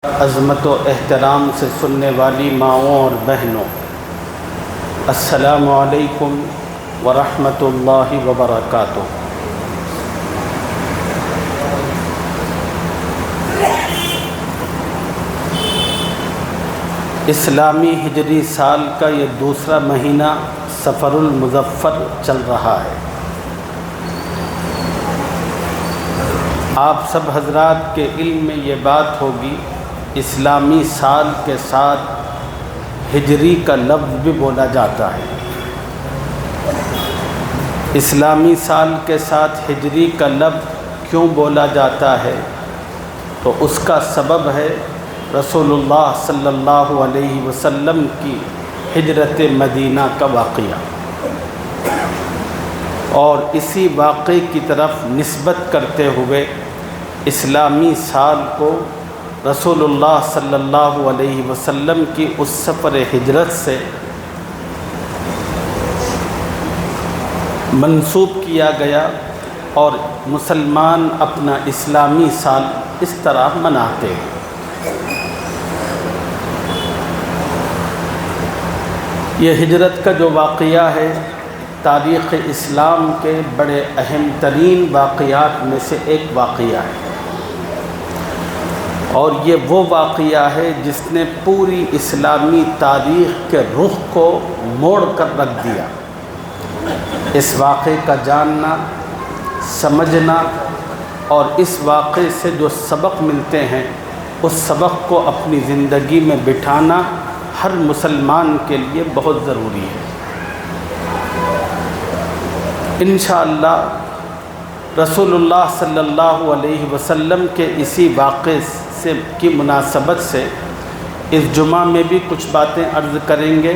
عظمت و احترام سے سننے والی ماؤں اور بہنوں، السلام علیکم ورحمۃ اللہ وبرکاتہ۔ اسلامی ہجری سال کا یہ دوسرا مہینہ صفر المظفر چل رہا ہے۔ آپ سب حضرات کے علم میں یہ بات ہوگی، اسلامی سال کے ساتھ ہجری کا لفظ بھی بولا جاتا ہے۔ اسلامی سال کے ساتھ ہجری کا لفظ کیوں بولا جاتا ہے؟ تو اس کا سبب ہے رسول اللہ صلی اللہ علیہ وسلم کی ہجرت مدینہ کا واقعہ، اور اسی واقعے کی طرف نسبت کرتے ہوئے اسلامی سال کو رسول اللہ صلی اللہ علیہ وسلم کی اس سفر ہجرت سے منسوب کیا گیا، اور مسلمان اپنا اسلامی سال اس طرح مناتے ہیں۔ یہ ہجرت کا جو واقعہ ہے، تاریخ اسلام کے بڑے اہم ترین واقعات میں سے ایک واقعہ ہے، اور یہ وہ واقعہ ہے جس نے پوری اسلامی تاریخ کے رخ کو موڑ کر رکھ دیا۔ اس واقعے کا جاننا، سمجھنا اور اس واقعے سے جو سبق ملتے ہیں، اس سبق کو اپنی زندگی میں بٹھانا ہر مسلمان کے لیے بہت ضروری ہے۔ انشاءاللہ رسول اللہ صلی اللہ علیہ وسلم کے اسی واقعے کی مناسبت سے اس جمعہ میں بھی کچھ باتیں عرض کریں گے،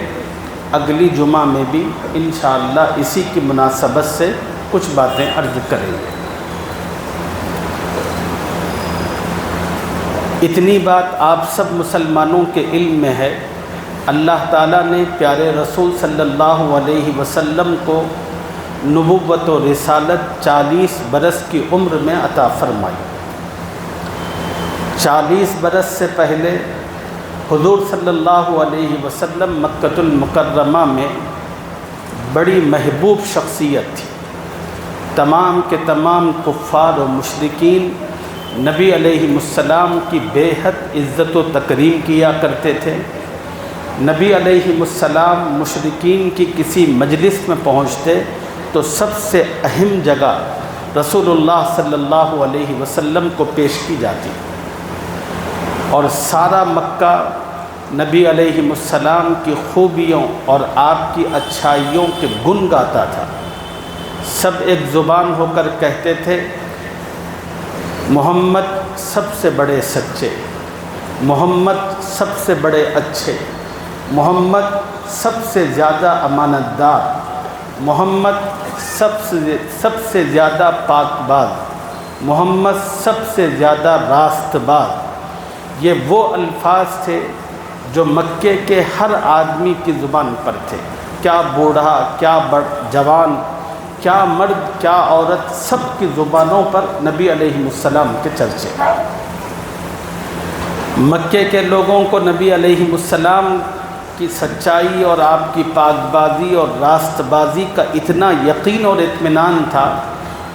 اگلی جمعہ میں بھی انشاءاللہ اسی کی مناسبت سے کچھ باتیں عرض کریں گے۔ اتنی بات آپ سب مسلمانوں کے علم میں ہے، اللہ تعالیٰ نے پیارے رسول صلی اللہ علیہ وسلم کو نبوت و رسالت 40 برس کی عمر میں عطا فرمائی۔ 40 برس سے پہلے حضور صلی اللہ علیہ وسلم مکۃ المکرمہ میں بڑی محبوب شخصیت تھی۔ تمام کے تمام کفار و مشرکین نبی علیہ السلام کی بے حد عزت و تکریم کیا کرتے تھے۔ نبی علیہ السلام مشرکین کی کسی مجلس میں پہنچتے تو سب سے اہم جگہ رسول اللہ صلی اللہ علیہ وسلم کو پیش کی جاتی، اور سارا مکہ نبی علیہ السلام کی خوبیوں اور آپ کی اچھائیوں کے گن گاتا تھا۔ سب ایک زبان ہو کر کہتے تھے، محمد سب سے بڑے سچے، محمد سب سے بڑے اچھے، محمد سب سے زیادہ امانت دار، محمد سب سے زیادہ پاک باز، محمد سب سے زیادہ راست باز۔ یہ وہ الفاظ تھے جو مکے کے ہر آدمی کی زبان پر تھے، کیا بوڑھا، کیا جوان، کیا مرد، کیا عورت، سب کی زبانوں پر نبی علیہ السلام کے چرچے۔ مکے کے لوگوں کو نبی علیہ السلام کی سچائی اور آپ کی پاک بازی اور راست بازی کا اتنا یقین اور اطمینان تھا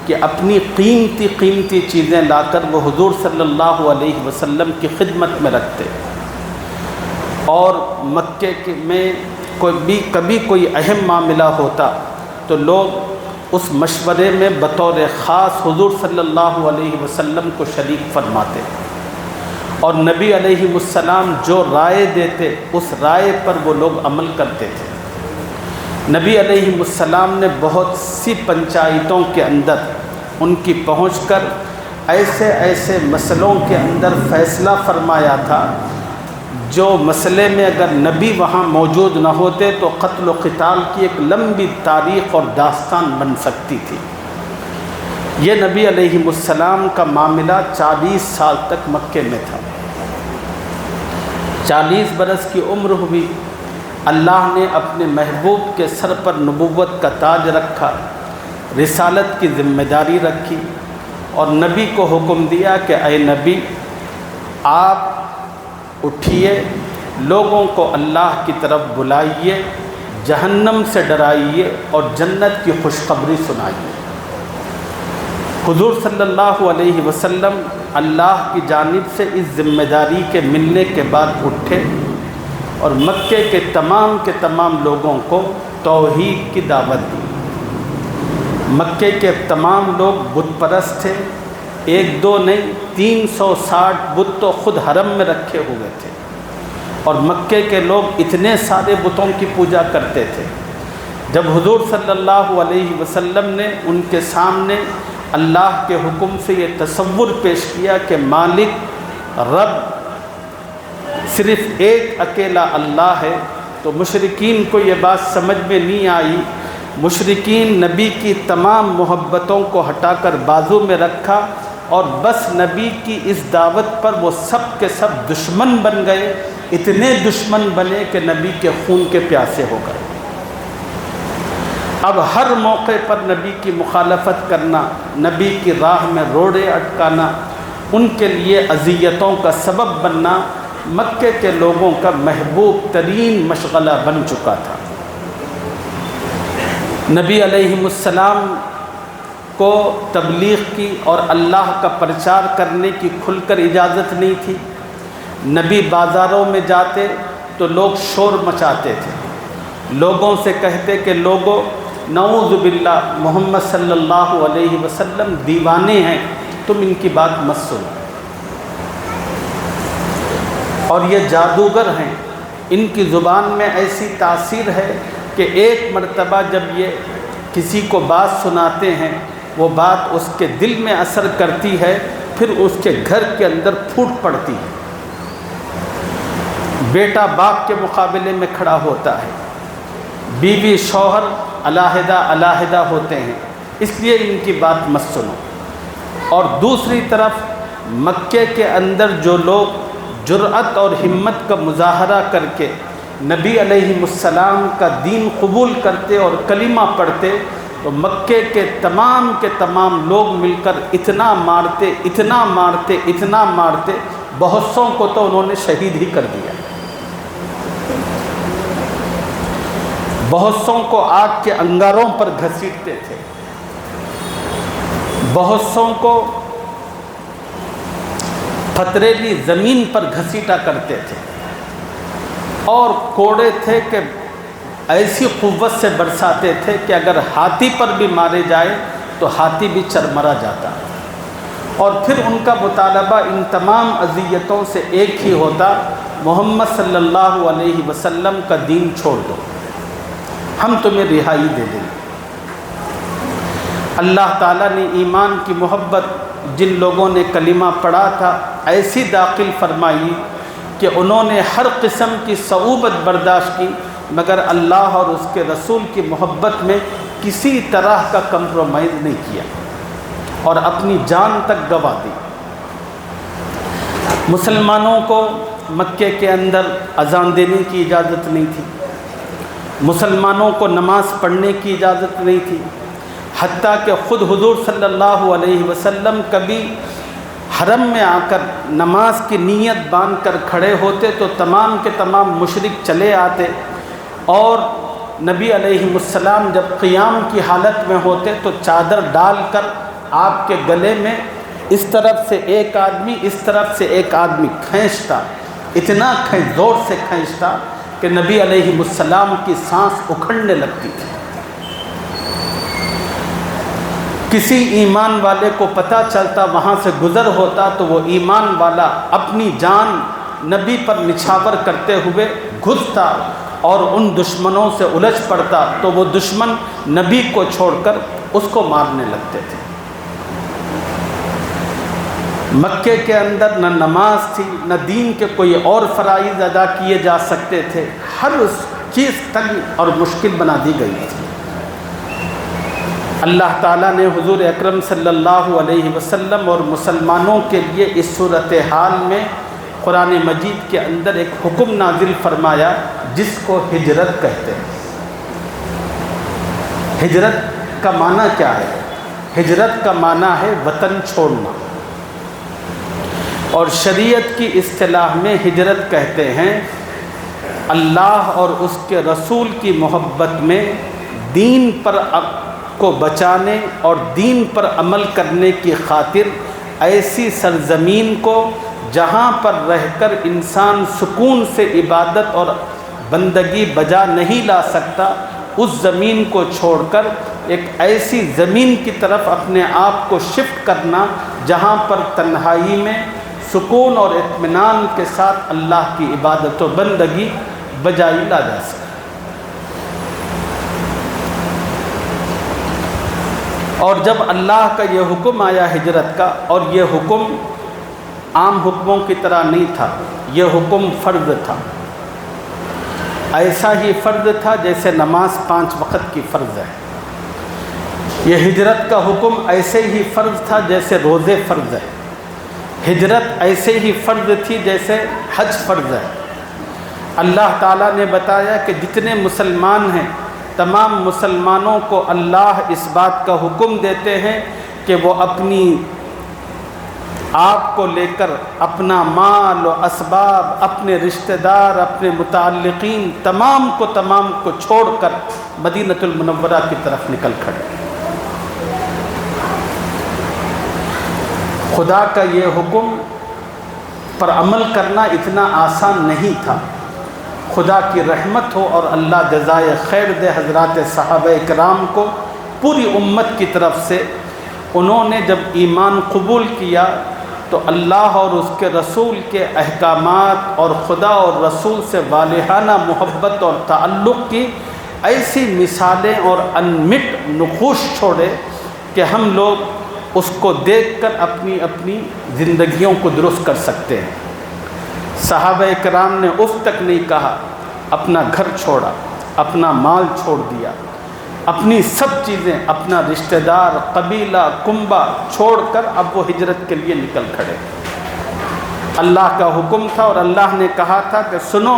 کہ اپنی قیمتی چیزیں لا کر وہ حضور صلی اللہ علیہ وسلم کی خدمت میں رکھتے، اور مکے میں کبھی کوئی اہم معاملہ ہوتا تو لوگ اس مشورے میں بطور خاص حضور صلی اللہ علیہ وسلم کو شریک فرماتے، اور نبی علیہ السلام جو رائے دیتے اس رائے پر وہ لوگ عمل کرتے تھے۔ نبی علیہ السلام نے بہت سی پنچایتوں کے اندر ان کی پہنچ کر ایسے مسئلوں کے اندر فیصلہ فرمایا تھا جو مسئلے میں اگر نبی وہاں موجود نہ ہوتے تو قتل و قتال کی ایک لمبی تاریخ اور داستان بن سکتی تھی۔ یہ نبی علیہ السلام کا معاملہ 40 سال تک مکے میں تھا۔ 40 برس کی عمر ہوئی، اللہ نے اپنے محبوب کے سر پر نبوت کا تاج رکھا، رسالت کی ذمہ داری رکھی، اور نبی کو حکم دیا کہ اے نبی، آپ اٹھیے، لوگوں کو اللہ کی طرف بلائیے، جہنم سے ڈرائیے اور جنت کی خوشخبری سنائیے۔ حضور صلی اللہ علیہ وسلم اللہ کی جانب سے اس ذمہ داری کے ملنے کے بعد اٹھے اور مکے کے تمام لوگوں کو توحید کی دعوت دی۔ مکے کے تمام لوگ بت پرست تھے، ایک دو نہیں 360 بت تو خود حرم میں رکھے ہوئے تھے، اور مکے کے لوگ اتنے سارے بتوں کی پوجا کرتے تھے۔ جب حضور صلی اللہ علیہ وسلم نے ان کے سامنے اللہ کے حکم سے یہ تصور پیش کیا کہ مالک رب صرف ایک اکیلا اللہ ہے، تو مشرکین کو یہ بات سمجھ میں نہیں آئی۔ مشرکین نبی کی تمام محبتوں کو ہٹا کر بازو میں رکھا اور بس نبی کی اس دعوت پر وہ سب کے سب دشمن بن گئے، اتنے دشمن بنے کہ نبی کے خون کے پیاسے ہو گئے۔ اب ہر موقع پر نبی کی مخالفت کرنا، نبی کی راہ میں روڑے اٹکانا، ان کے لیے اذیتوں کا سبب بننا مکے کے لوگوں کا محبوب ترین مشغلہ بن چکا تھا۔ نبی علیہ السلام کو تبلیغ کی اور اللہ کا پرچار کرنے کی کھل کر اجازت نہیں تھی۔ نبی بازاروں میں جاتے تو لوگ شور مچاتے تھے، لوگوں سے کہتے کہ لوگوں نعوذ باللہ محمد صلی اللہ علیہ وسلم دیوانے ہیں، تم ان کی بات مت سنو، اور یہ جادوگر ہیں، ان کی زبان میں ایسی تاثیر ہے کہ ایک مرتبہ جب یہ کسی کو بات سناتے ہیں وہ بات اس کے دل میں اثر کرتی ہے، پھر اس کے گھر کے اندر پھوٹ پڑتی ہے، بیٹا باپ کے مقابلے میں کھڑا ہوتا ہے، بیوی شوہر علیحدہ ہوتے ہیں، اس لیے ان کی بات مت سنو۔ اور دوسری طرف مکے کے اندر جو لوگ جرأت اور ہمت کا مظاہرہ کر کے نبی علیہ السلام کا دین قبول کرتے اور کلمہ پڑھتے، تو مکے کے تمام لوگ مل کر اتنا مارتے، بہت سوں کو تو انہوں نے شہید ہی کر دیا، بہت سوں کو آگ کے انگاروں پر گھسیٹتے تھے، بہت سوں کو پتریلی زمین پر گھسیٹا کرتے تھے، اور کوڑے تھے کہ ایسی قوت سے برساتے تھے کہ اگر ہاتھی پر بھی مارے جائے تو ہاتھی بھی چرمرا جاتا۔ اور پھر ان کا مطالبہ ان تمام اذیتوں سے ایک ہی ہوتا، محمد صلی اللہ علیہ وسلم کا دین چھوڑ دو، ہم تمہیں رہائی دے دیں۔ اللہ تعالیٰ نے ایمان کی محبت جن لوگوں نے کلمہ پڑھا تھا ایسی داخل فرمائی کہ انہوں نے ہر قسم کی صعوبت برداشت کی، مگر اللہ اور اس کے رسول کی محبت میں کسی طرح کا کمپرومائز نہیں کیا اور اپنی جان تک گنوا دی۔ مسلمانوں کو مکے کے اندر اذان دینے کی اجازت نہیں تھی، مسلمانوں کو نماز پڑھنے کی اجازت نہیں تھی، حتیٰ کہ خود حضور صلی اللہ علیہ وسلم کبھی حرم میں آ کر نماز کی نیت باندھ کر کھڑے ہوتے تو تمام کے تمام مشرک چلے آتے، اور نبی علیہ السلام جب قیام کی حالت میں ہوتے تو چادر ڈال کر آپ کے گلے میں اس طرف سے ایک آدمی اس طرف سے ایک آدمی کھینچتا، اتنا زور سے کھینچتا کہ نبی علیہ السلام کی سانس اکھڑنے لگتی تھی۔ کسی ایمان والے کو پتہ چلتا، وہاں سے گزر ہوتا، تو وہ ایمان والا اپنی جان نبی پر نچھاور کرتے ہوئے گھستا اور ان دشمنوں سے الجھ پڑتا، تو وہ دشمن نبی کو چھوڑ کر اس کو مارنے لگتے تھے۔ مکے کے اندر نہ نماز تھی، نہ دین کے کوئی اور فرائض ادا کیے جا سکتے تھے، ہر اس چیز تنگ اور مشکل بنا دی گئی تھی۔ اللہ تعالیٰ نے حضور اکرم صلی اللہ علیہ وسلم اور مسلمانوں کے لیے اس صورتحال میں قرآن مجید کے اندر ایک حکم نازل فرمایا جس کو ہجرت کہتے ہیں۔ ہجرت کا معنی کیا ہے؟ ہجرت کا معنی ہے وطن چھوڑنا۔ اور شریعت کی اصطلاح میں ہجرت کہتے ہیں اللہ اور اس کے رسول کی محبت میں دین پر کو بچانے اور دین پر عمل کرنے کی خاطر ایسی سرزمین کو جہاں پر رہ کر انسان سکون سے عبادت اور بندگی بجا نہیں لا سکتا، اس زمین کو چھوڑ کر ایک ایسی زمین کی طرف اپنے آپ کو شفٹ کرنا جہاں پر تنہائی میں سکون اور اطمینان کے ساتھ اللہ کی عبادت و بندگی بجائی لا جا سکے۔ اور جب اللہ کا یہ حکم آیا ہجرت کا، اور یہ حکم عام حکموں کی طرح نہیں تھا، یہ حکم فرض تھا، ایسا ہی فرض تھا جیسے نماز 5 وقت کی فرض ہے۔ یہ ہجرت کا حکم ایسے ہی فرض تھا جیسے روزے فرض ہے، ہجرت ایسے ہی فرض تھی جیسے حج فرض ہے۔ اللہ تعالیٰ نے بتایا کہ جتنے مسلمان ہیں تمام مسلمانوں کو اللہ اس بات کا حکم دیتے ہیں کہ وہ اپنی آپ کو لے کر اپنا مال و اسباب، اپنے رشتہ دار، اپنے متعلقین تمام کو چھوڑ کر مدینہ المنورہ کی طرف نکل کھڑے۔ خدا کا یہ حکم پر عمل کرنا اتنا آسان نہیں تھا۔ خدا کی رحمت ہو اور اللہ جزائے خیر دے حضرات صحابہ کرام کو، پوری امت کی طرف سے انہوں نے جب ایمان قبول کیا تو اللہ اور اس کے رسول کے احکامات اور خدا اور رسول سے والہانہ محبت اور تعلق کی ایسی مثالیں اور انمٹ نقوش چھوڑے کہ ہم لوگ اس کو دیکھ کر اپنی زندگیوں کو درست کر سکتے ہیں۔ صحابہ کرام نے اف تک نہیں کہا، اپنا گھر چھوڑا، اپنا مال چھوڑ دیا، اپنی سب چیزیں، اپنا رشتہ دار، قبیلہ، کنبہ چھوڑ کر اب وہ ہجرت کے لیے نکل کھڑے۔ اللہ کا حکم تھا اور اللہ نے کہا تھا کہ سنو،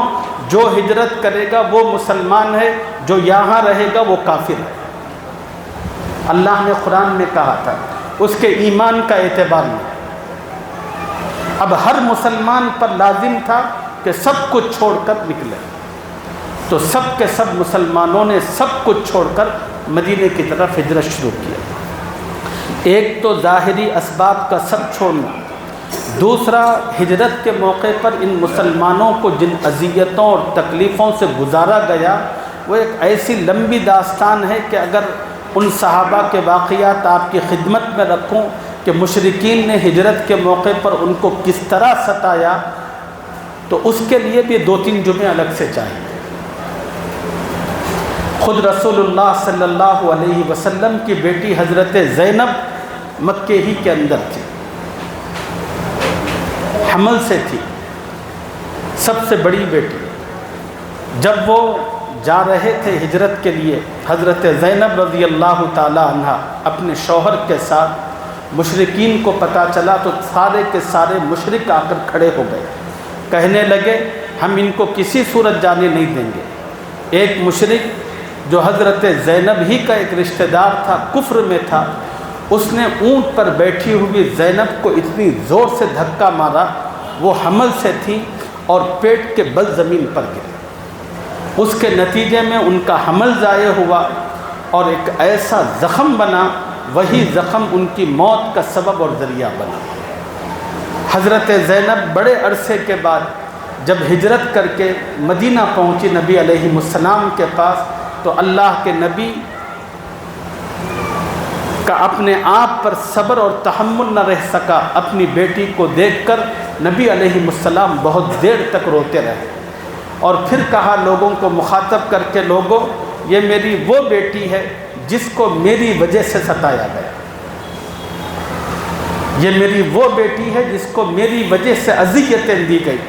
جو ہجرت کرے گا وہ مسلمان ہے، جو یہاں رہے گا وہ کافر ہے۔ اللہ نے قرآن میں کہا تھا، اس کے ایمان کا اعتبار نہیں۔ اب ہر مسلمان پر لازم تھا کہ سب کچھ چھوڑ کر نکلے، تو سب کے سب مسلمانوں نے سب کچھ چھوڑ کر مدینے کی طرف ہجرت شروع کیا۔ ایک تو ظاہری اسباب کا سب چھوڑنا، دوسرا ہجرت کے موقع پر ان مسلمانوں کو جن اذیتوں اور تکلیفوں سے گزارا گیا وہ ایک ایسی لمبی داستان ہے کہ اگر ان صحابہ کے واقعات آپ کی خدمت میں رکھوں کہ مشرکین نے ہجرت کے موقع پر ان کو کس طرح ستایا، تو اس کے لیے بھی 2-3 جمعے الگ سے چاہیے۔ خود رسول اللہ صلی اللہ علیہ وسلم کی بیٹی حضرت زینب مکے ہی کے اندر تھی، حمل سے تھی، سب سے بڑی بیٹی۔ جب وہ جا رہے تھے ہجرت کے لیے، حضرت زینب رضی اللہ تعالی عنہ اپنے شوہر کے ساتھ، مشرکین کو پتہ چلا تو سارے کے سارے مشرک آ کر کھڑے ہو گئے، کہنے لگے ہم ان کو کسی صورت جانے نہیں دیں گے۔ ایک مشرک جو حضرت زینب ہی کا ایک رشتہ دار تھا، کفر میں تھا، اس نے اونٹ پر بیٹھی ہوئی زینب کو اتنی زور سے دھکا مارا، وہ حمل سے تھی اور پیٹ کے بل زمین پر گرے۔ اس کے نتیجے میں ان کا حمل ضائع ہوا اور ایک ایسا زخم بنا، وہی زخم ان کی موت کا سبب اور ذریعہ بنا۔ حضرت زینب بڑے عرصے کے بعد جب ہجرت کر کے مدینہ پہنچی نبی علیہ السلام کے پاس، تو اللہ کے نبی کا اپنے آپ پر صبر اور تحمل نہ رہ سکا۔ اپنی بیٹی کو دیکھ کر نبی علیہ السلام بہت دیر تک روتے رہے اور پھر کہا لوگوں کو مخاطب کر کے، لوگوں یہ میری وہ بیٹی ہے جس کو میری وجہ سے ستایا گیا، یہ میری وہ بیٹی ہے جس کو میری وجہ سے اذیتیں دی گئی۔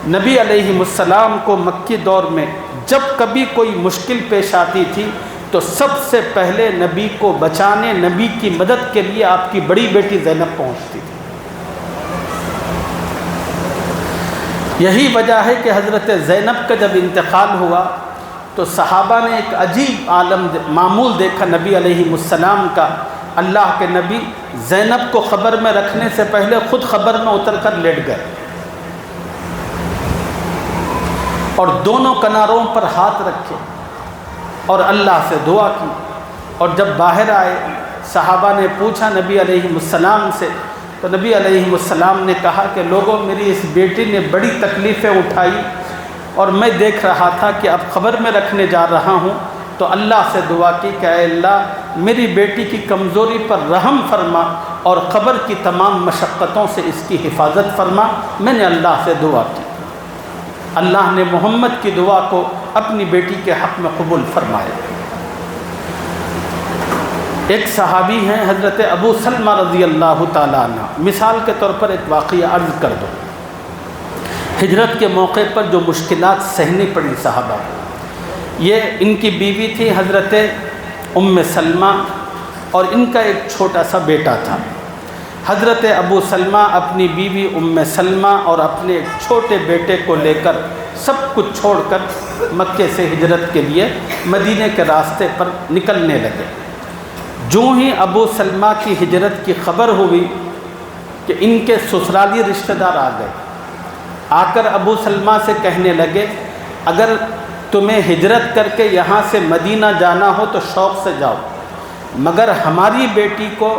نبی علیہ السلام کو مکی دور میں جب کبھی کوئی مشکل پیش آتی تھی تو سب سے پہلے نبی کو بچانے، نبی کی مدد کے لیے آپ کی بڑی بیٹی زینب پہنچتی تھی۔ یہی وجہ ہے کہ حضرت زینب کا جب انتقال ہوا تو صحابہ نے ایک عجیب معمول دیکھا نبی علیہ السلام کا، اللہ کے نبی زینب کو خبر میں رکھنے سے پہلے خود خبر میں اتر کر لیٹ گئے اور دونوں کناروں پر ہاتھ رکھے اور اللہ سے دعا کی. اور جب باہر آئے صحابہ نے پوچھا نبی علیہ السلام سے، تو نبی علیہ السلام نے کہا کہ لوگوں، میری اس بیٹی نے بڑی تکلیفیں اٹھائی اور میں دیکھ رہا تھا کہ اب خبر میں رکھنے جا رہا ہوں، تو اللہ سے دعا کی کہ اے اللہ میری بیٹی کی کمزوری پر رحم فرما اور قبر کی تمام مشقتوں سے اس کی حفاظت فرما. میں نے اللہ سے دعا کی. اللہ نے محمد کی دعا کو اپنی بیٹی کے حق میں قبول فرمایا. ایک صحابی ہیں حضرت ابو سلمہ رضی اللہ تعالیٰ عنہ. مثال کے طور پر ایک واقعہ عرض کر دو. ہجرت کے موقع پر جو مشکلات سہنی پڑی صحابہ کو، یہ ان کی بیوی تھی حضرت ام سلمہ اور ان کا ایک چھوٹا سا بیٹا تھا. حضرت ابو سلمہ اپنی بیوی ام سلمہ اور اپنے ایک چھوٹے بیٹے کو لے کر سب کچھ چھوڑ کر مکے سے ہجرت کے لیے مدینے کے راستے پر نکلنے لگے. جو ہی ابو سلمہ کی ہجرت کی خبر ہوئی کہ ان کے سسرالی رشتہ دار آ گئے، آ کر ابو سلمہ سے کہنے لگے اگر تمہیں ہجرت کر کے یہاں سے مدینہ جانا ہو تو شوق سے جاؤ، مگر ہماری بیٹی کو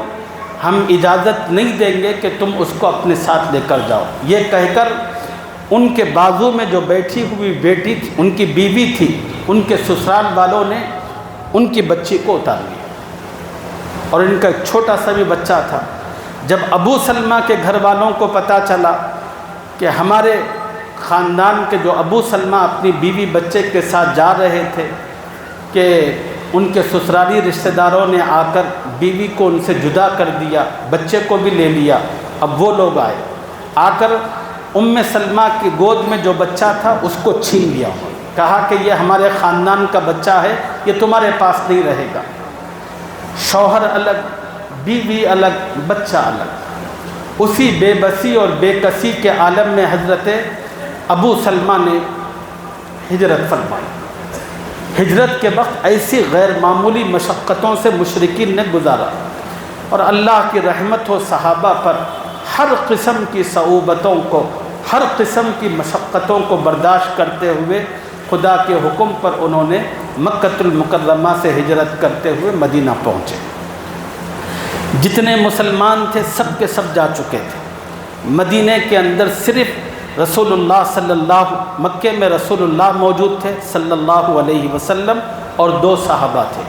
ہم اجازت نہیں دیں گے کہ تم اس کو اپنے ساتھ لے کر جاؤ. یہ کہہ کر ان کے بازو میں جو بیٹھی ہوئی بیٹی تھی، ان کی بیوی تھی، ان کے سسرال والوں نے ان کی بچی کو اتار لیا اور ان کا ایک چھوٹا سا بھی بچہ تھا. جب ابو سلمہ کے گھر والوں کو پتہ چلا کہ ہمارے خاندان کے جو ابو سلمہ اپنی بیوی بچے کے ساتھ جا رہے تھے کہ ان کے سسرالی رشتہ داروں نے آ کر بیوی کو ان سے جدا کر دیا، بچے کو بھی لے لیا. اب وہ لوگ آئے، آ کر ام سلمہ کی گود میں جو بچہ تھا اس کو چھین لیا، کہا کہ یہ ہمارے خاندان کا بچہ ہے، یہ تمہارے پاس نہیں رہے گا. شوہر الگ، بیوی الگ، بچہ الگ. اسی بے بسی اور بے کسی کے عالم میں حضرت ابو سلمہ نے ہجرت فرمائی. ہجرت کے وقت ایسی غیر معمولی مشقتوں سے مشرکین نے گزارا اور اللہ کی رحمت و صحابہ پر ہر قسم کی صعوبتوں کو، ہر قسم کی مشقتوں کو برداشت کرتے ہوئے خدا کے حکم پر انہوں نے مکۃ المکرمہ سے ہجرت کرتے ہوئے مدینہ پہنچے. جتنے مسلمان تھے سب کے سب جا چکے تھے. مدینہ کے اندر صرف رسول اللہ صلی اللہ، مکے میں رسول اللہ موجود تھے صلی اللہ علیہ وسلم اور دو صحابہ تھے،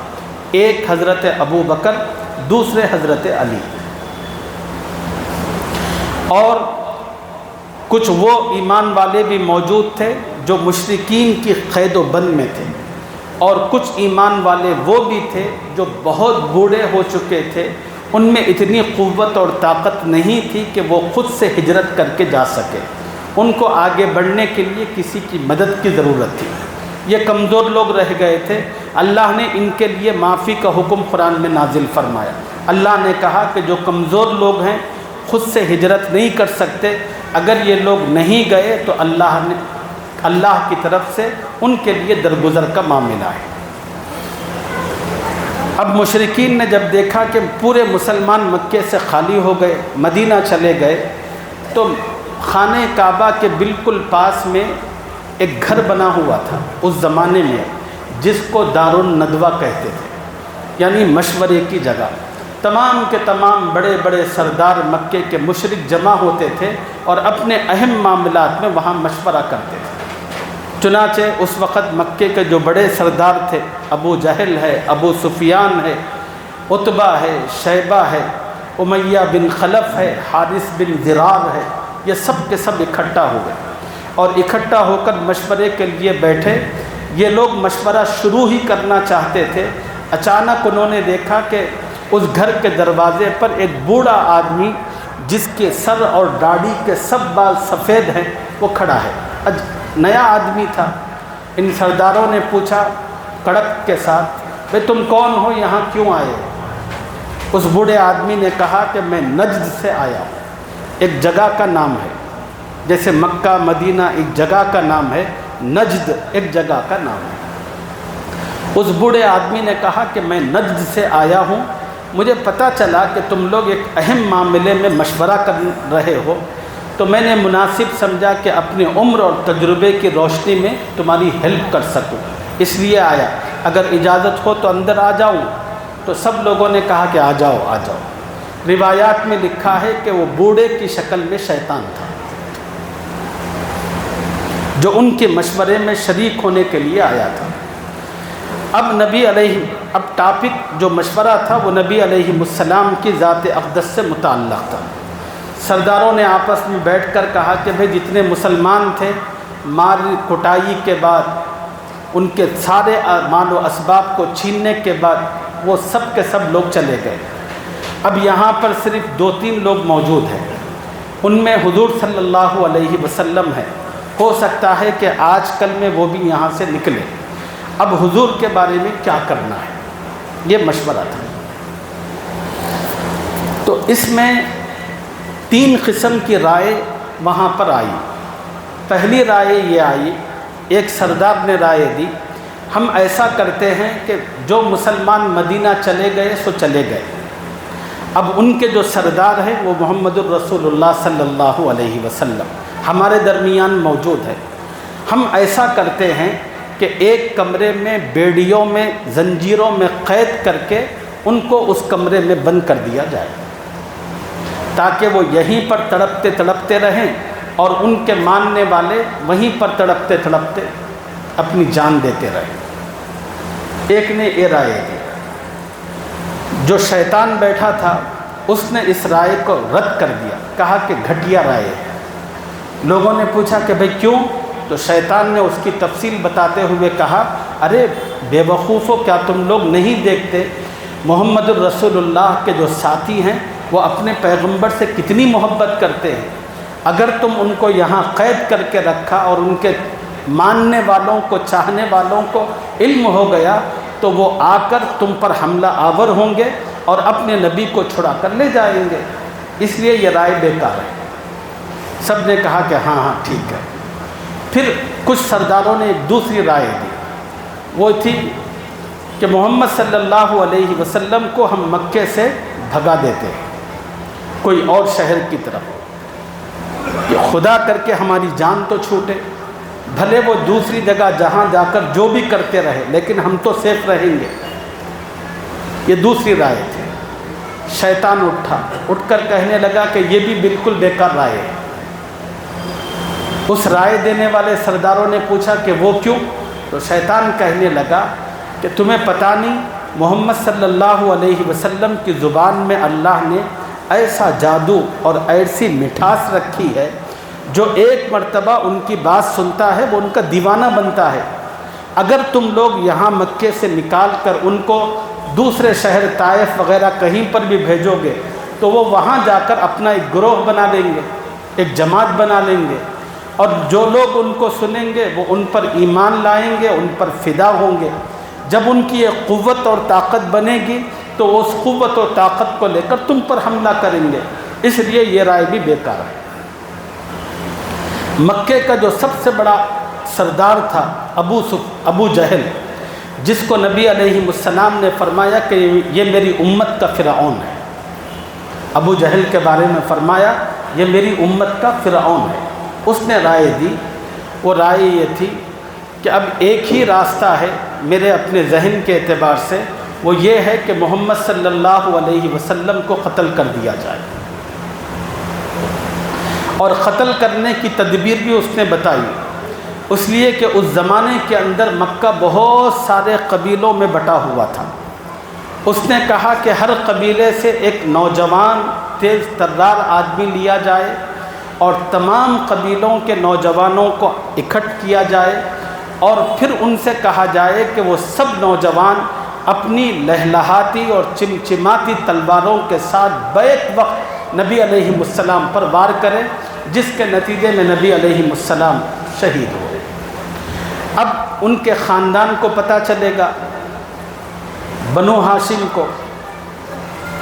ایک حضرت ابو بکر، دوسرے حضرت علی. اور کچھ وہ ایمان والے بھی موجود تھے جو مشرکین کی قید و بند میں تھے، اور کچھ ایمان والے وہ بھی تھے جو بہت بوڑھے ہو چکے تھے، ان میں اتنی قوت اور طاقت نہیں تھی کہ وہ خود سے ہجرت کر کے جا سکے. ان کو آگے بڑھنے کے لیے کسی کی مدد کی ضرورت تھی. یہ کمزور لوگ رہ گئے تھے. اللہ نے ان کے لیے معافی کا حکم قرآن میں نازل فرمایا. اللہ نے کہا کہ جو کمزور لوگ ہیں، خود سے ہجرت نہیں کر سکتے، اگر یہ لوگ نہیں گئے تو اللہ کی طرف سے ان کے لیے درگزر کا معاملہ ہے. اب مشرکین نے جب دیکھا کہ پورے مسلمان مکے سے خالی ہو گئے، مدینہ چلے گئے، تو خانہ کعبہ کے بالکل پاس میں ایک گھر بنا ہوا تھا اس زمانے میں، جس کو دار الندوہ کہتے تھے، یعنی مشورے کی جگہ. تمام کے تمام بڑے بڑے سردار مکے کے مشرک جمع ہوتے تھے اور اپنے اہم معاملات میں وہاں مشورہ کرتے تھے. چنانچہ اس وقت مکے کے جو بڑے سردار تھے، ابو جہل ہے، ابو سفیان ہے، عتبہ ہے، شیبہ ہے، امیہ بن خلف ہے، حارث بن زرار ہے، یہ سب کے سب اکٹھا ہو گئے اور اکٹھا ہو کر مشورے کے لیے بیٹھے. یہ لوگ مشورہ شروع ہی کرنا چاہتے تھے. اچانک انہوں نے دیکھا کہ اس گھر کے دروازے پر ایک بوڑھا آدمی جس کے سر اور داڑھی کے سب بال سفید ہیں وہ کھڑا ہے. نیا آدمی تھا. ان سرداروں نے پوچھا کڑک کے ساتھ، بھئی تم کون ہو، یہاں کیوں آئے؟ اس بوڑھے آدمی نے کہا کہ میں نجد سے آیا ہوں. ایک جگہ کا نام ہے، جیسے مکہ مدینہ ایک جگہ کا نام ہے، نجد ایک جگہ کا نام ہے. اس بوڑھے آدمی نے کہا کہ میں نجد سے آیا ہوں، مجھے پتہ چلا کہ تم لوگ ایک اہم معاملے میں مشورہ کر رہے ہو، تو میں نے مناسب سمجھا کہ اپنی عمر اور تجربے کی روشنی میں تمہاری ہیلپ کر سکوں، اس لیے آیا۔ اگر اجازت ہو تو اندر آ جاؤں؟ تو سب لوگوں نے کہا کہ آ جاؤ آ جاؤ۔ روایات میں لکھا ہے کہ وہ بوڑھے کی شکل میں شیطان تھا جو ان کے مشورے میں شریک ہونے کے لیے آیا تھا۔ اب ٹاپک جو مشورہ تھا وہ نبی علیہ السلام کی ذات اقدس سے متعلق تھا۔ سرداروں نے آپس میں بیٹھ کر کہا کہ بھئی جتنے مسلمان تھے، مار کٹائی کے بعد، ان کے سارے مال و اسباب کو چھیننے کے بعد وہ سب کے سب لوگ چلے گئے۔ اب یہاں پر صرف 2-3 لوگ موجود ہیں، ان میں حضور صلی اللہ علیہ وسلم ہے۔ ہو سکتا ہے کہ آج کل میں وہ بھی یہاں سے نکلے۔ اب حضور کے بارے میں کیا کرنا ہے، یہ مشورہ تھا۔ تو اس میں 3 قسم کی رائے وہاں پر آئی۔ پہلی رائے یہ آئی، ایک سردار نے رائے دی، ہم ایسا کرتے ہیں کہ جو مسلمان مدینہ چلے گئے سو چلے گئے، اب ان کے جو سردار ہیں وہ محمد الرسول اللہ صلی اللہ علیہ وسلم ہمارے درمیان موجود ہے۔ ہم ایسا کرتے ہیں کہ ایک کمرے میں بیڑیوں میں زنجیروں میں قید کر کے ان کو اس کمرے میں بند کر دیا جائے، تاکہ وہ یہیں پر تڑپتے تڑپتے رہیں اور ان کے ماننے والے وہیں پر تڑپتے تڑپتے اپنی جان دیتے رہیں۔ ایک نے یہ رائے دی۔ جو شیطان بیٹھا تھا اس نے اس رائے کو رد کر دیا، کہا کہ گھٹیا رائے ہے۔ لوگوں نے پوچھا کہ بھئی کیوں؟ تو شیطان نے اس کی تفصیل بتاتے ہوئے کہا، ارے بے وقوفو، کیا تم لوگ نہیں دیکھتے محمد الرسول اللہ کے جو ساتھی ہیں وہ اپنے پیغمبر سے کتنی محبت کرتے ہیں؟ اگر تم ان کو یہاں قید کر کے رکھا اور ان کے ماننے والوں کو، چاہنے والوں کو علم ہو گیا تو وہ آ کر تم پر حملہ آور ہوں گے اور اپنے نبی کو چھڑا کر لے جائیں گے، اس لیے یہ رائے بیکار ہے۔ سب نے کہا کہ ہاں ہاں ٹھیک ہے۔ پھر کچھ سرداروں نے ایک دوسری رائے دی، وہ تھی کہ محمد صلی اللہ علیہ وسلم کو ہم مکے سے بھگا دیتے ہیں کوئی اور شہر کی طرف، کہ خدا کر کے ہماری جان تو چھوٹے، بھلے وہ دوسری جگہ جہاں جا کر جو بھی کرتے رہے لیکن ہم تو سیف رہیں گے۔ یہ دوسری رائے تھی۔ شیطان اٹھ کر کہنے لگا کہ یہ بھی بالکل بیکار رائے ہے۔ اس رائے دینے والے سرداروں نے پوچھا کہ وہ کیوں؟ تو شیطان کہنے لگا کہ تمہیں پتہ نہیں، محمد صلی اللہ علیہ وسلم کی زبان میں اللہ نے ایسا جادو اور ایسی مٹھاس رکھی ہے، جو ایک مرتبہ ان کی بات سنتا ہے وہ ان کا دیوانہ بنتا ہے۔ اگر تم لوگ یہاں مکے سے نکال کر ان کو دوسرے شہر طائف وغیرہ کہیں پر بھی بھیجو گے تو وہ وہاں جا کر اپنا ایک گروہ بنا لیں گے، ایک جماعت بنا لیں گے، اور جو لوگ ان کو سنیں گے وہ ان پر ایمان لائیں گے، ان پر فدا ہوں گے۔ جب ان کی ایک قوت اور طاقت بنے گی تو اس قوت اور طاقت کو لے کر تم پر حملہ کریں گے، اس لیے یہ رائے بھی بیکار ہے۔ مکے کا جو سب سے بڑا سردار تھا ابو جہل، جس کو نبی علیہ السلام نے فرمایا کہ یہ میری امت کا فرعون ہے، ابو جہل کے بارے میں فرمایا یہ میری امت کا فرعون ہے، اس نے رائے دی۔ وہ رائے یہ تھی کہ اب ایک ہی راستہ ہے میرے اپنے ذہن کے اعتبار سے، وہ یہ ہے کہ محمد صلی اللہ علیہ وسلم کو قتل کر دیا جائے، اور قتل کرنے کی تدبیر بھی اس نے بتائی، اس لیے کہ اس زمانے کے اندر مکہ بہت سارے قبیلوں میں بٹا ہوا تھا۔ اس نے کہا کہ ہر قبیلے سے ایک نوجوان تیز ترار آدمی لیا جائے اور تمام قبیلوں کے نوجوانوں کو اکٹھ کیا جائے، اور پھر ان سے کہا جائے کہ وہ سب نوجوان اپنی لہلہاتی اور چمچماتی تلواروں کے ساتھ بیک وقت نبی علیہ السلام پر وار کریں، جس کے نتیجے میں نبی علیہ السلام شہید ہوئے۔ اب ان کے خاندان کو پتہ چلے گا، بنو ہاشم کو،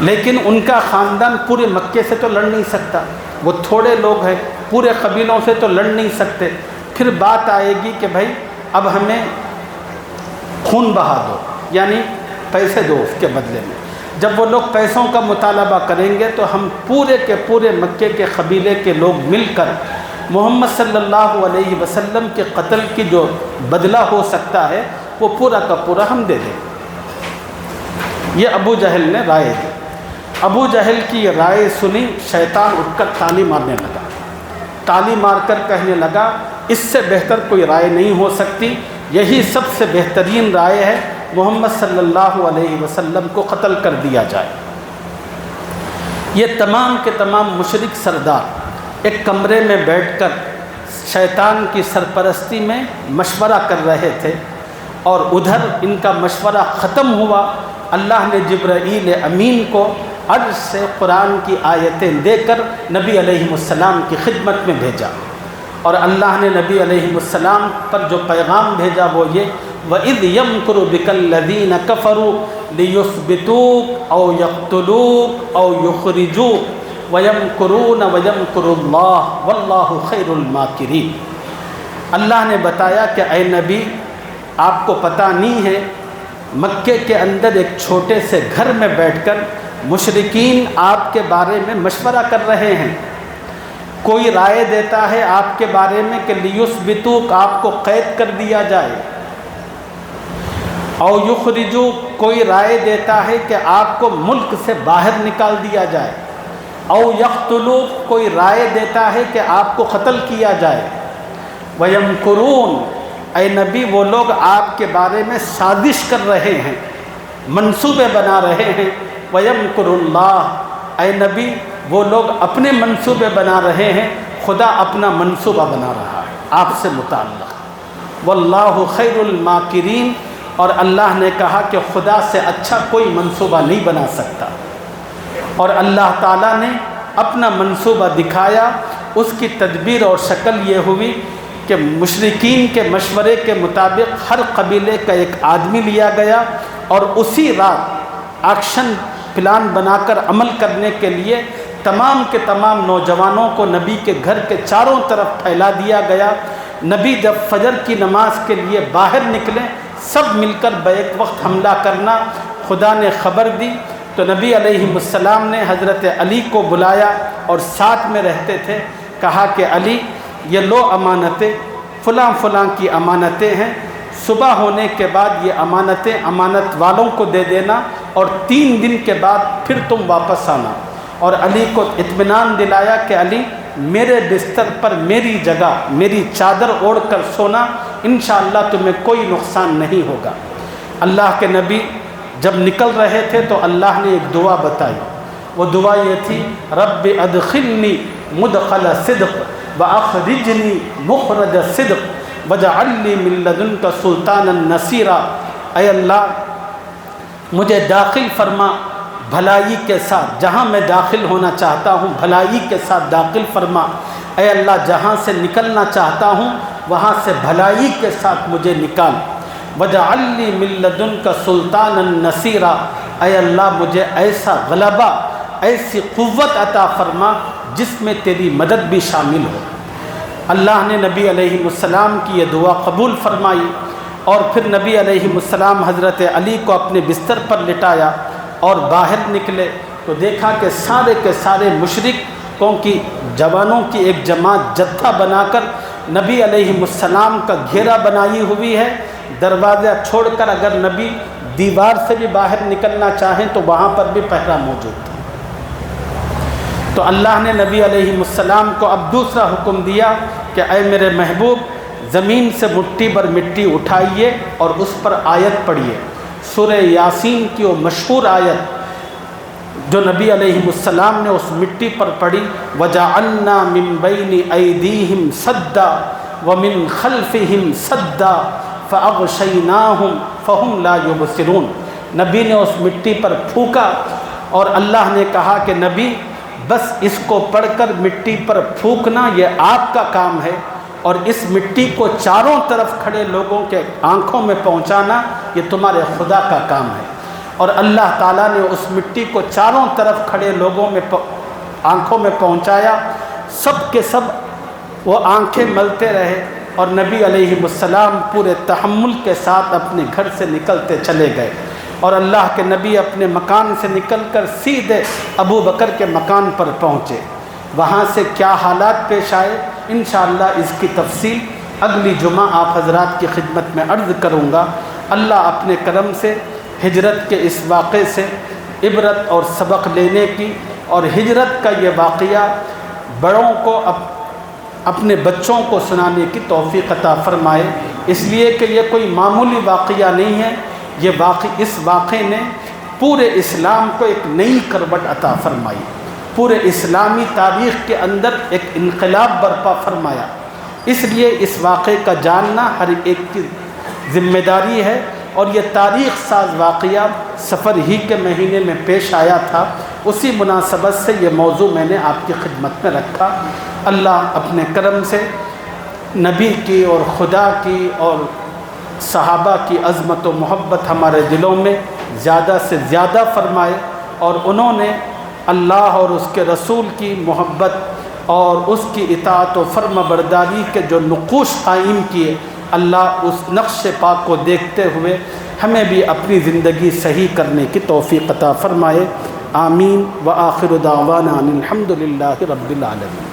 لیکن ان کا خاندان پورے مکے سے تو لڑ نہیں سکتا، وہ تھوڑے لوگ ہیں، پورے قبیلوں سے تو لڑ نہیں سکتے۔ پھر بات آئے گی کہ بھائی اب ہمیں خون بہا دو، یعنی پیسے دو اس کے بدلے میں۔ جب وہ لوگ پیسوں کا مطالبہ کریں گے تو ہم پورے کے پورے مکے کے قبیلے کے لوگ مل کر محمد صلی اللہ علیہ وسلم کے قتل کی جو بدلہ ہو سکتا ہے وہ پورا کا پورا ہم دے دیں۔ یہ ابو جہل نے رائے دی۔ ابو جہل کی یہ رائے سنی، شیطان اٹھ کر تالی مارنے لگا، تالی مار کر کہنے لگا اس سے بہتر کوئی رائے نہیں ہو سکتی، یہی سب سے بہترین رائے ہے، محمد صلی اللہ علیہ وسلم کو قتل کر دیا جائے۔ یہ تمام کے تمام مشرک سردار ایک کمرے میں بیٹھ کر شیطان کی سرپرستی میں مشورہ کر رہے تھے، اور ادھر ان کا مشورہ ختم ہوا، اللہ نے جبرائیل امین کو عرش سے قرآن کی آیتیں دے کر نبی علیہ السلام کی خدمت میں بھیجا، اور اللہ نے نبی علیہ السلام پر جو پیغام بھیجا وہ یہ وَإِذْ يَمْكُرُ بِكَ الَّذِينَ كَفَرُوا لِيُثْبِتُوكَ أَوْ يَقْتُلُوكَ أَوْ يُخْرِجُوكَ وَيَمْكُرُونَ وَيَمْكُرُ اللَّهُ وَاللَّهُ خَيْرُ الْمَاكِرِينَ۔ اللہ نے بتایا کہ اے نبی آپ کو پتہ نہیں ہے، مکے کے اندر ایک چھوٹے سے گھر میں بیٹھ کر مشرکین آپ کے بارے میں مشورہ کر رہے ہیں، کوئی رائے دیتا ہے آپ کے بارے میں کہ لیثبتوک آپ کو قید کر دیا جائے، او یخرجوک کوئی رائے دیتا ہے کہ آپ کو ملک سے باہر نکال دیا جائے، او یقتلوک کوئی رائے دیتا ہے کہ آپ کو قتل کیا جائے، ویمکرون اے نبی وہ لوگ آپ کے بارے میں سازش کر رہے ہیں، منصوبے بنا رہے ہیں، وَيَمْكُرُ اللَّهُ اے نبی وہ لوگ اپنے منصوبے بنا رہے ہیں، خدا اپنا منصوبہ بنا رہا ہے آپ سے متعلق، وَاللَّهُ خَيْرُ الْمَاكِرِينَ اور اللہ نے کہا کہ خدا سے اچھا کوئی منصوبہ نہیں بنا سکتا، اور اللہ تعالیٰ نے اپنا منصوبہ دکھایا، اس کی تدبیر اور شکل یہ ہوئی کہ مشرکین کے مشورے کے مطابق ہر قبیلے کا ایک آدمی لیا گیا، اور اسی رات ایکشن پلان بنا کر عمل کرنے کے لیے تمام کے تمام نوجوانوں کو نبی کے گھر کے چاروں طرف پھیلا دیا گیا۔ نبی جب فجر کی نماز کے لیے باہر نکلے، سب مل کر بیک وقت حملہ کرنا خدا نے خبر دی، تو نبی علیہ السلام نے حضرت علی کو بلایا اور ساتھ میں رہتے تھے، کہا کہ علی یہ لو امانتیں، فلاں فلاں کی امانتیں ہیں، صبح ہونے کے بعد یہ امانتیں امانت والوں کو دے دینا، اور 3 دن کے بعد پھر تم واپس آنا۔ اور علی کو اطمینان دلایا کہ علی میرے بستر پر میری جگہ میری چادر اوڑھ کر سونا، انشاءاللہ تمہیں کوئی نقصان نہیں ہوگا۔ اللہ کے نبی جب نکل رہے تھے تو اللہ نے ایک دعا بتائی، وہ دعا یہ تھی رب ادخلنی مدخل صدق واخرجنی مخرج صدق واجعل لی من لدنک سلطانا نصیرا، اے اللہ مجھے داخل فرما بھلائی کے ساتھ، جہاں میں داخل ہونا چاہتا ہوں بھلائی کے ساتھ داخل فرما، اے اللہ جہاں سے نکلنا چاہتا ہوں وہاں سے بھلائی کے ساتھ مجھے نکال، وَاجْعَلْ لِي مِن لَّدُنْكَ سُلْطَانًا نَصِيرًا، اے اللہ مجھے ایسا غلبہ ایسی قوت عطا فرما جس میں تیری مدد بھی شامل ہو۔ اللہ نے نبی علیہ السلام کی یہ دعا قبول فرمائی، اور پھر نبی علیہ السلام حضرت علی کو اپنے بستر پر لٹایا اور باہر نکلے تو دیکھا کہ سارے کے سارے مشرکوں کی جوانوں کی ایک جماعت جتھا بنا کر نبی علیہ السلام کا گھیرا بنائی ہوئی ہے، دروازہ چھوڑ کر اگر نبی دیوار سے بھی باہر نکلنا چاہیں تو وہاں پر بھی پہرا موجود تھا۔ تو اللہ نے نبی علیہ السلام کو اب دوسرا حکم دیا کہ اے میرے محبوب زمین سے مٹھی بھر مٹی اٹھائیے اور اس پر آیت پڑھیے، سورہ یاسین کی وہ مشہور آیت جو نبی علیہ السلام نے اس مٹی پر پڑھی، وَجَعَلْنَا مِن بَيْنِ أَيْدِيهِمْ سَدًّا وَمِن خَلْفِهِمْ سَدًّا فَأَغْشَيْنَاهُمْ فَهُمْ لَا يُبْصِرُونَ۔ نبی نے اس مٹی پر پھونکا اور اللہ نے کہا کہ نبی بس اس کو پڑھ کر مٹی پر پھونکنا یہ آپ کا کام ہے، اور اس مٹی کو چاروں طرف کھڑے لوگوں کے آنکھوں میں پہنچانا یہ تمہارے خدا کا کام ہے۔ اور اللہ تعالیٰ نے اس مٹی کو چاروں طرف کھڑے لوگوں میں آنکھوں میں پہنچایا، سب کے سب وہ آنکھیں ملتے رہے، اور نبی علیہ السلام پورے تحمل کے ساتھ اپنے گھر سے نکلتے چلے گئے۔ اور اللہ کے نبی اپنے مکان سے نکل کر سیدھے ابو بکر کے مکان پر پہنچے۔ وہاں سے کیا حالات پیش آئے انشاءاللہ اس کی تفصیل اگلی جمعہ آپ حضرات کی خدمت میں عرض کروں گا۔ اللہ اپنے کرم سے ہجرت کے اس واقعے سے عبرت اور سبق لینے کی اور ہجرت کا یہ واقعہ بڑوں کو اپنے بچوں کو سنانے کی توفیق عطا فرمائے، اس لیے کہ یہ کوئی معمولی واقعہ نہیں ہے، یہ اس واقعے نے پورے اسلام کو ایک نئی کروٹ عطا فرمائی، پورے اسلامی تاریخ کے اندر ایک انقلاب برپا فرمایا۔ اس لیے اس واقعے کا جاننا ہر ایک کی ذمہ داری ہے، اور یہ تاریخ ساز واقعہ سفر ہی کے مہینے میں پیش آیا تھا، اسی مناسبت سے یہ موضوع میں نے آپ کی خدمت میں رکھا۔ اللہ اپنے کرم سے نبی کی اور خدا کی اور صحابہ کی عظمت و محبت ہمارے دلوں میں زیادہ سے زیادہ فرمائے، اور انہوں نے اللہ اور اس کے رسول کی محبت اور اس کی اطاعت و فرما برداری کے جو نقوش قائم کیے، اللہ اس نقش پاک کو دیکھتے ہوئے ہمیں بھی اپنی زندگی صحیح کرنے کی توفیق عطا فرمائے۔ آمین۔ وآخر دعوانا ان الحمد للہ رب العالمین۔